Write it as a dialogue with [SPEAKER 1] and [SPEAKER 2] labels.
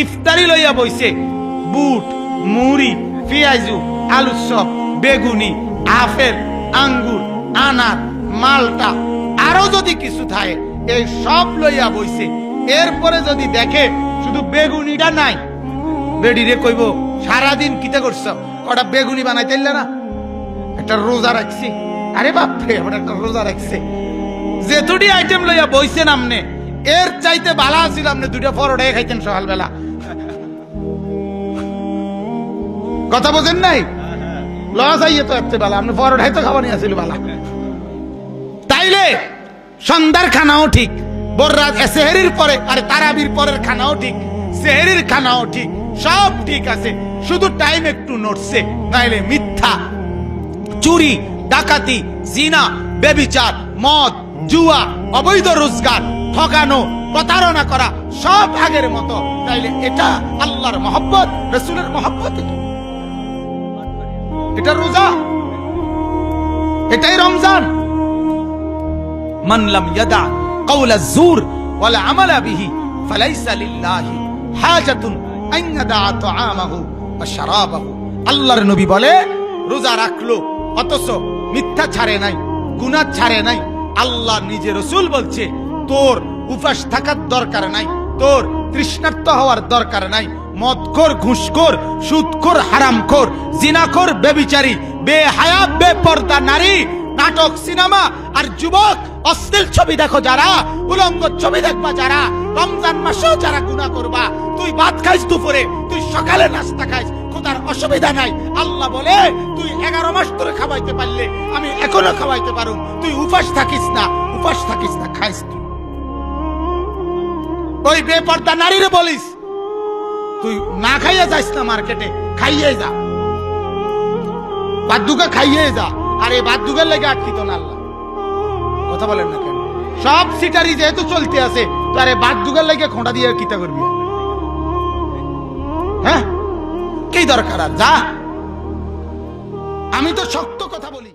[SPEAKER 1] ইফতারি লইয়া বইছে, বুট, মুড়ি, পেঁয়াজু, আলুর চপ, বেগুনি, আপেল, আঙ্গুর, আনার, মালটা, আরো যদি কিছু থাকে এই সব লইয়া বইছে। এরপরে যদি দেখে শুধু বেগুনিটা নাই, বেডিরে কইব সারাদিন কিতা করছ, কটা বেগুনি বানাইতে না, একটা রোজা রাখছি। আরে বাপরে, আমার একটা রোজা রাখছে। যেতুটি আইটেম লইয়া বইছেন আমনে, এর চাইতে ভালো আছিল আপনি দুইটা পরোটাই খাইতেন সকালবেলা। কথা বোঝেন নাই? লস আইয়ে তো এত বেলা আপনি পরোটাই তো খাওয়া নিয়ে আসছিল বেলা। তাইলে সন্ধ্যার খানাও ঠিক, বড়রাত সেহরির পরে, আরে তারাবির পরের খানাও ঠিক, সেহরির খানাও ঠিক, সব ঠিক আছে, শুধু টাইম একটু নড়ছে। নাইলে মিথ্যা, চুরি, ডাকাতি, জিনা, বেবিচার, মদ, জুয়া, অবৈধ রোজগার, ঠকানো, প্রতারণা করা সব আগের মতো। তাইলে এটা আল্লাহর মহব্বত, রাসূলের মহব্বত, এটা রোজা, এটাই রমজান। মান লাম ইয়াদা কাওলা যুর ওয়াল আমালা বিহি ফালাইসা লিল্লাহি হাজাতুন আন ইয়াদা তাআমাহু ওয়া শারাবাহু। আল্লাহর নবী বলে, রোজা রাখলো অথচ মিথ্যা ছাড়ে নাই, গুনাহ ছাড়ে নাই। আল্লাহ নিজে রাসূল বলছে, তোর উপাস থাকার দরকার নাই, তোর তৃষ্ণার্ত হওয়ার দরকার নাই। মদখোর, ঘুষখোর, সুদখোর, হারামখোর, জিনাখোর, বেবিচারী, বেহায়া, বেপর্দা নারী, নাটক, সিনেমা আর যুবক, অশ্লীল ছবি দেখো যারা, উলঙ্গ ছবি দেখবা যারা, রমজান মাসেও যারা গুনাহ করবা, তুই ভাত খাইস দুপুরে, তুই সকালে নাস্তা খাইস, খোদার অসুবিধা নাই। আল্লাহ বলে, তুই 11 মাস ধরে খাওয়াইতে পারলে আমি এখনো খাওয়াইতে পারুম, তুই উপাস থাকিস না, উপাস থাকিস না, খাইস তুই। ওই বেপর্দা নারীরে বলিস, তুই না খাইয়ে যাইস না মার্কেটে, খাইয়ে যা, ভাত দুগা খাইয়ে যা। আর এই ভাত দুগার লেগে আটকিত না আল্লাহ। কথা বলেন না কেন? সব সিটারি যেহেতু চলতে আছে, তারে ভাত দুগার লেগে খোঁটা দিয়ে কিতা করবি? হ্যাঁ, কি দরকার? আর যা, আমি তো শক্ত কথা বলি।